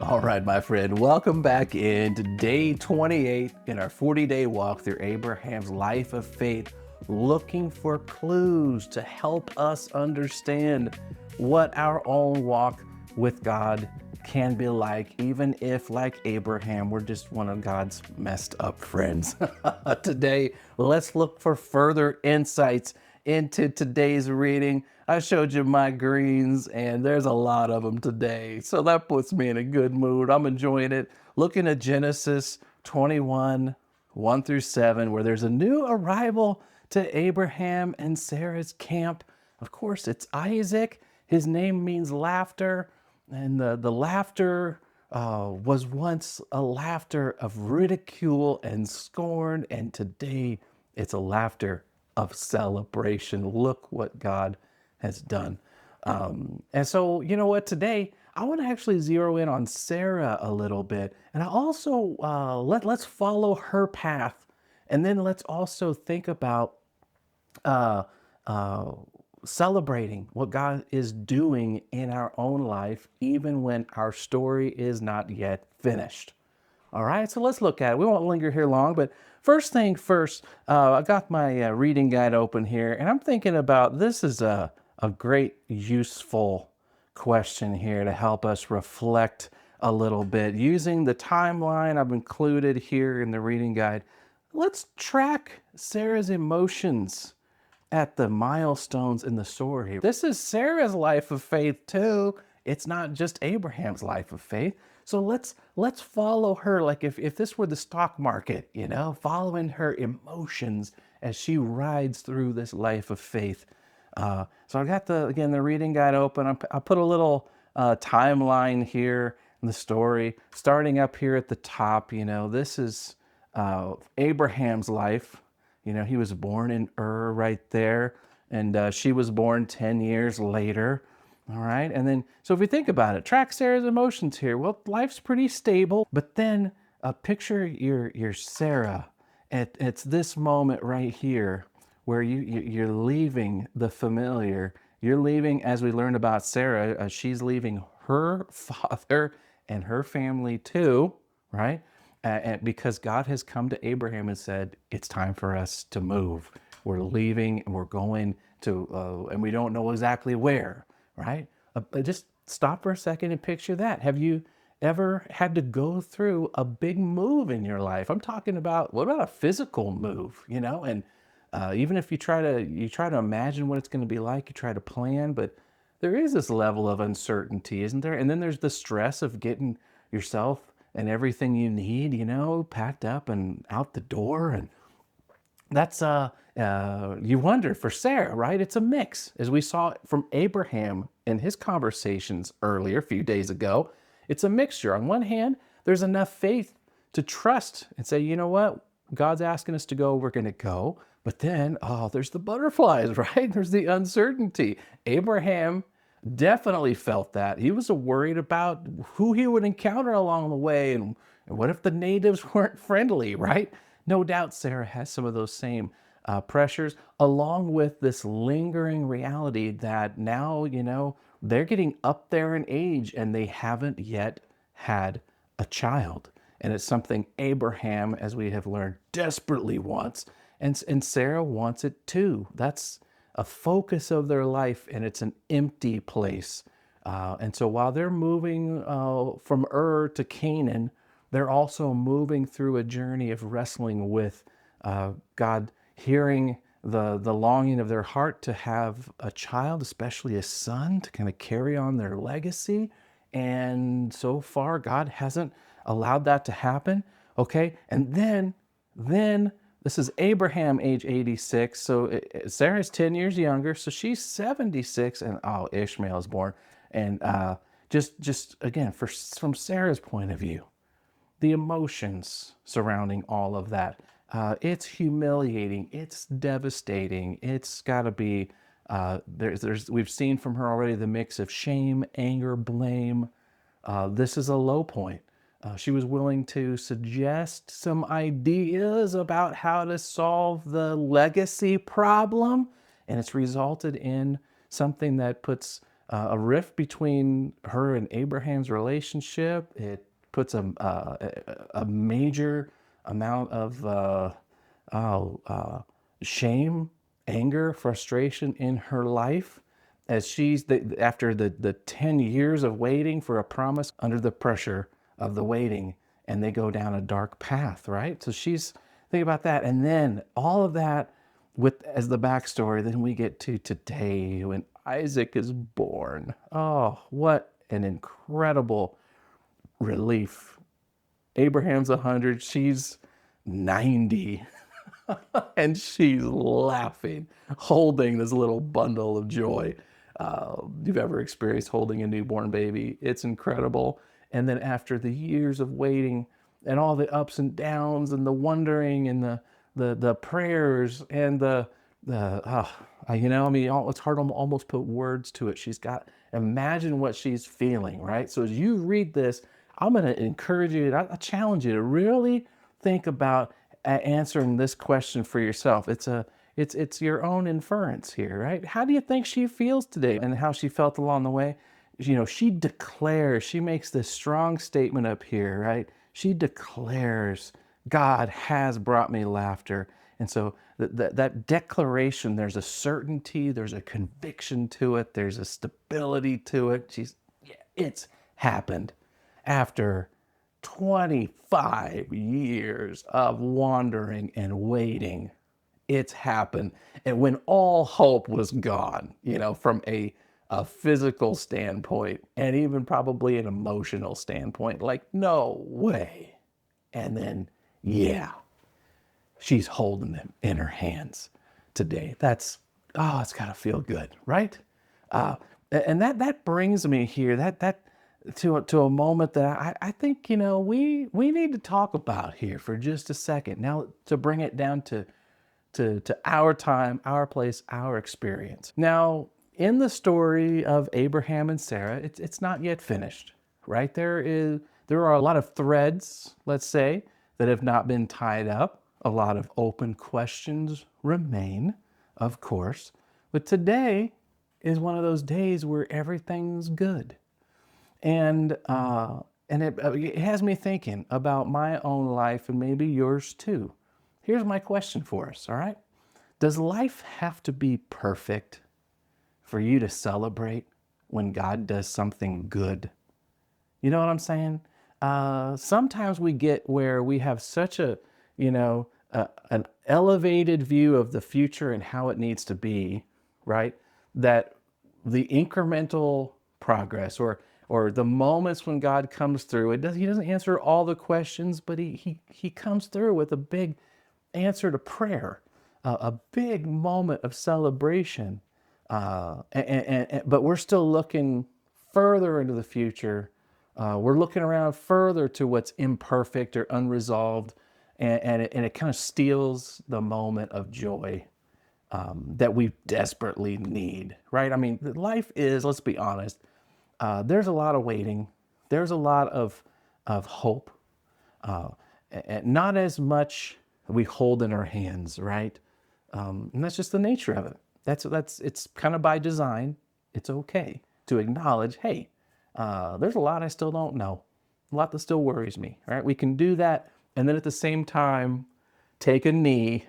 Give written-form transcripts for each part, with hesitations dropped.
All right, my friend, welcome back into day 28 in our 40-day walk through Abraham's life of faith, looking for clues to help us understand what our own walk with God can be like, even if, like Abraham, we're just one of God's messed up friends. Today, let's look for further insights into today's reading. I showed you my greens, and there's a lot of them today. So that puts me in a good mood. I'm enjoying it. Looking at Genesis 21, 1 through 7, where there's a new arrival to Abraham and Sarah's camp. Of course, it's Isaac. His name means laughter, and the laughter was once a laughter of ridicule and scorn, and today it's a laughter of celebration. Look what God has done. And so, you know what, today I want to actually zero in on Sarah a little bit. And I also, let's follow her path. And then let's also think about uh, uh, celebrating what God is doing in our own life, even when our story is not yet finished. All right, so let's look at it. We won't linger here long, but first thing first, I got my reading guide open here, and I'm thinking about this is a great, useful question here to help us reflect a little bit. Using the timeline I've included here in the reading guide, let's track Sarah's emotions at the milestones in the story. This is Sarah's life of faith too. It's not just Abraham's life of faith. So let's follow her like if this were the stock market, following her emotions as she rides through this life of faith. So I got the reading guide open. I put a little timeline here in the story, starting up here at the top. This is Abraham's life. He was born in Ur right there, and she was born 10 years later. All right. And then, so if we think about it, track Sarah's emotions here. Well, life's pretty stable, but then picture your Sarah it's this moment right here where you're leaving the familiar. You're leaving, as we learned about Sarah, she's leaving her father and her family too, right? And because God has come to Abraham and said, it's time for us to move. We're leaving and we're going to, and we don't know exactly where, right? Just stop for a second and picture that. Have you ever had to go through a big move in your life? I'm talking about, what about a physical move, And even if you try to imagine what it's going to be like, you try to plan, but there is this level of uncertainty, isn't there? And then there's the stress of getting yourself and everything you need, packed up and out the door. And that's you wonder for Sarah, right? It's a mix, as we saw from Abraham in his conversations earlier a few days ago. It's a mixture. On one hand, there's enough faith to trust and say, you know what, God's asking us to go, we're going to go. But then, there's the butterflies, right? There's the uncertainty. Abraham definitely felt that. He was worried about who he would encounter along the way, and what if the natives weren't friendly, right? No doubt Sarah has some of those same pressures, along with this lingering reality that now, they're getting up there in age and they haven't yet had a child. And it's something Abraham, as we have learned, desperately wants. And Sarah wants it too. That's a focus of their life, and it's an empty place. And so while they're moving from Ur to Canaan, they're also moving through a journey of wrestling with God, hearing the longing of their heart to have a child, especially a son, to kind of carry on their legacy. And so far, God hasn't allowed that to happen. Okay. And then this is Abraham, age 86. So Sarah's 10 years younger. So she's 76, and Ishmael is born. And just again, from Sarah's point of view, the emotions surrounding all of that. It's humiliating. It's devastating. It's got to be. We've seen from her already the mix of shame, anger, blame. This is a low point. She was willing to suggest some ideas about how to solve the legacy problem, and it's resulted in something that puts a rift between her and Abraham's relationship. It puts a major amount of oh, shame, anger, frustration in her life as after the 10 years of waiting for a promise under the pressure of the waiting, and they go down a dark path, right? So think about that. And then all of that with as the backstory, then we get to today when Isaac is born. Oh, what an incredible relief. Abraham's 100, she's 90, and she's laughing, holding this little bundle of joy. You've ever experienced holding a newborn baby? It's incredible. And then after the years of waiting and all the ups and downs and the wondering and the prayers and I mean, it's hard to almost put words to it. Imagine what she's feeling, right? So as you read this, I'm going to encourage you, I challenge you to really think about answering this question for yourself. It's your own inference here, right? How do you think she feels today and how she felt along the way? She declares, she makes this strong statement up here, right? She declares, God has brought me laughter. And so that declaration, there's a certainty, there's a conviction to it, there's a stability to it. Yeah, it's happened after 25 years of wandering and waiting. It's happened. And when all hope was gone, from a physical standpoint and even probably an emotional standpoint, like, no way. And then, yeah, she's holding them in her hands today. It's got to feel good, right? And that brings me here, that to a moment that I think, we need to talk about here for just a second. Now, to bring it down to our time, our place, our experience. Now, in the story of Abraham and Sarah, it's not yet finished, right? There are a lot of threads, let's say, that have not been tied up. A lot of open questions remain, of course. But today is one of those days where everything's good. And it has me thinking about my own life and maybe yours too. Here's my question for us, all right? Does life have to be perfect for you to celebrate when God does something good? You know what I'm saying? Sometimes we get where we have such an elevated view of the future and how it needs to be, right? That the incremental progress or the moments when God comes through, he doesn't answer all the questions, but he comes through with a big answer to prayer, a big moment of celebration. But we're still looking further into the future. We're looking around further to what's imperfect or unresolved, and it kind of steals the moment of joy that we desperately need, right? I mean, life is, let's be honest, there's a lot of waiting. There's a lot of hope, and not as much we hold in our hands, right? And that's just the nature of it. It's kind of by design. It's okay to acknowledge, hey, there's a lot I still don't know, a lot that still worries me, right? We can do that, and then at the same time, take a knee,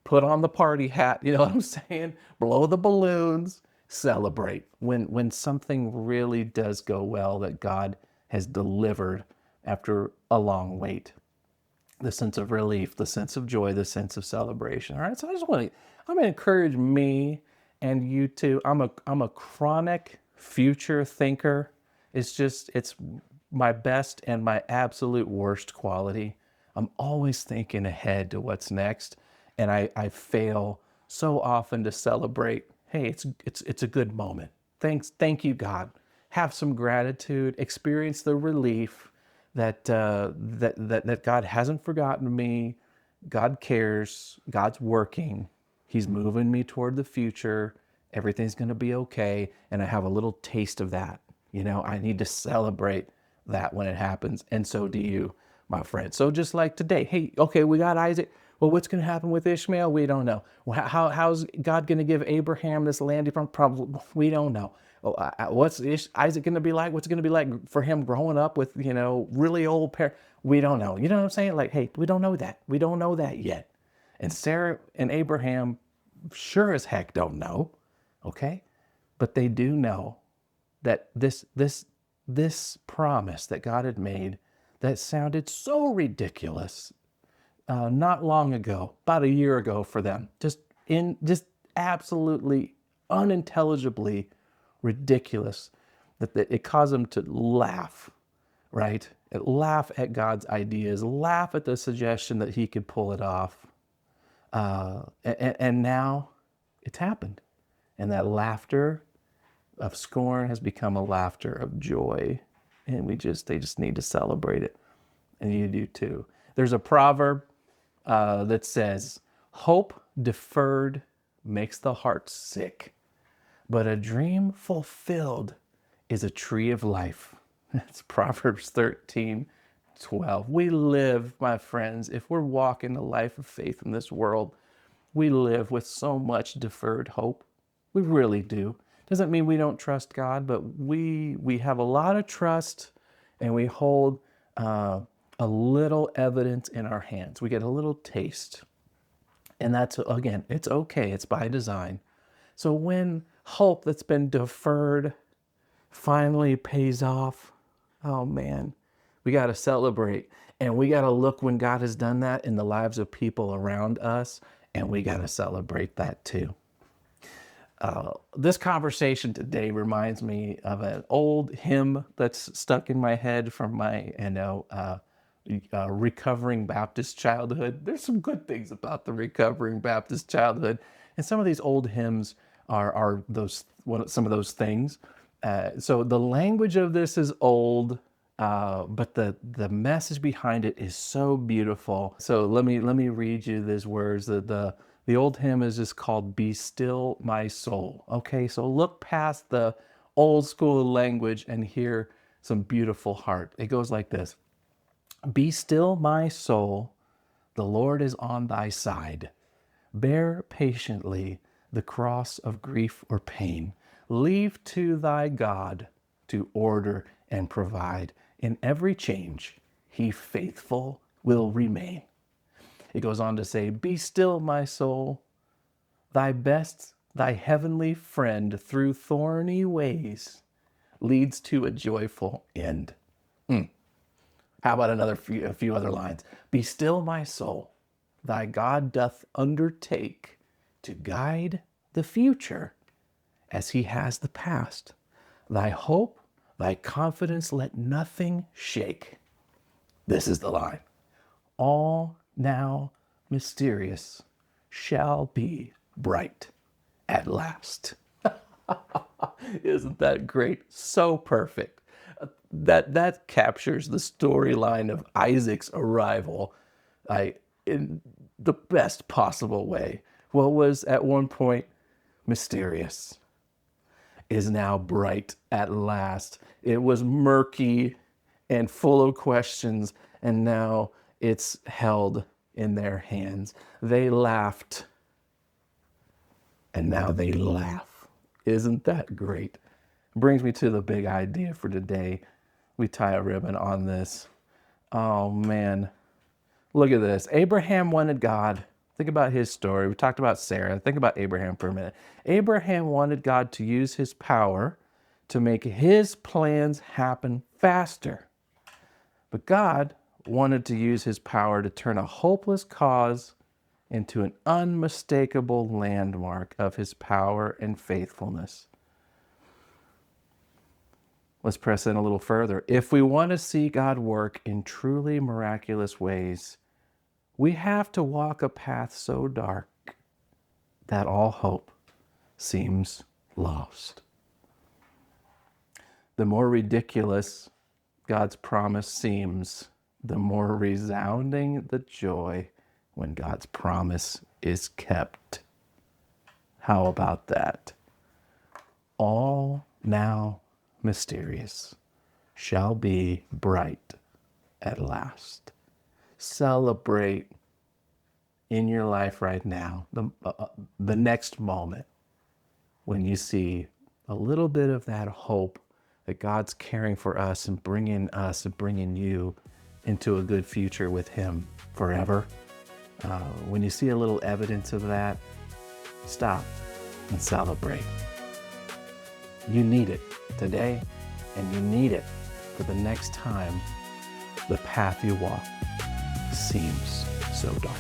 put on the party hat, you know what I'm saying? Blow the balloons, celebrate when something really does go well that God has delivered after a long wait. The sense of relief, the sense of joy, the sense of celebration. All right, so I'm gonna encourage me and you too. I'm a chronic future thinker. It's my best and my absolute worst quality. I'm always thinking ahead to what's next, and I fail so often to celebrate. Hey, it's a good moment. Thank you, God. Have some gratitude. Experience the relief that God hasn't forgotten me. God cares. God's working. He's moving me toward the future. Everything's going to be okay. And I have a little taste of that. I need to celebrate that when it happens. And so do you, my friend. So just like today, hey, okay, we got Isaac. Well, what's going to happen with Ishmael? We don't know. Well, how's God going to give Abraham this land from? Probably we don't know. Oh, what's Isaac going to be like? What's it going to be like for him growing up with really old parents? We don't know. You know what I'm saying? Like, hey, we don't know that. We don't know that yet. And Sarah and Abraham sure as heck don't know. Okay, but they do know that this promise that God had made that sounded so ridiculous not long ago, about a year ago for them, just absolutely unintelligibly ridiculous, that it caused them to laugh, right? Laugh at God's ideas, laugh at the suggestion that he could pull it off. And now it's happened. And that laughter of scorn has become a laughter of joy. And they just need to celebrate it. And you do too. There's a proverb that says, hope deferred makes the heart sick, but a dream fulfilled is a tree of life. That's Proverbs 13:12. We live, my friends, if we're walking the life of faith in this world, we live with so much deferred hope. We really do. Doesn't mean we don't trust God, but we have a lot of trust, and we hold a little evidence in our hands. We get a little taste. And that's, again, it's okay. It's by design. So when hope that's been deferred finally pays off, oh man, we got to celebrate. And we got to look when God has done that in the lives of people around us, and we got to celebrate that too. This conversation today reminds me of an old hymn that's stuck in my head from my, recovering Baptist childhood. There's some good things about the recovering Baptist childhood, and some of these old hymns are some of those things. So the language of this is old, but the message behind it is so beautiful. So let me read you these words. The old hymn is just called "Be Still My Soul." Okay, so look past the old school language and hear some beautiful heart. It goes like this. Be still, my soul, the Lord is on thy side. Bear patiently the cross of grief or pain. Leave to thy God to order and provide. In every change, he faithful will remain. It goes on to say, be still, my soul, thy best, thy heavenly friend through thorny ways leads to a joyful end. How about a few other lines? Be still, my soul, thy God doth undertake to guide the future as he has the past. Thy hope, thy confidence, let nothing shake. This is the line. All now mysterious shall be bright at last. Isn't that great? So perfect. That captures the storyline of Isaac's arrival in the best possible way. What was at one point mysterious is now bright at last. It was murky and full of questions, and now it's held in their hands. They laughed, and now they laugh. Isn't that great? Brings me to the big idea for today. We tie a ribbon on this. Oh man, look at this. Abraham wanted God. Think about his story. We talked about Sarah. Think about Abraham for a minute. Abraham wanted God to use his power to make his plans happen faster. But God wanted to use his power to turn a hopeless cause into an unmistakable landmark of his power and faithfulness. Let's press in a little further. If we want to see God work in truly miraculous ways, we have to walk a path so dark that all hope seems lost. The more ridiculous God's promise seems, the more resounding the joy when God's promise is kept. How about that? All now mysterious shall be bright at last. Celebrate in your life right now, the next moment, when you see a little bit of that hope that God's caring for us and bringing you into a good future with Him forever, when you see a little evidence of that, stop and celebrate. You need it today, and you need it for the next time the path you walk seems so dark.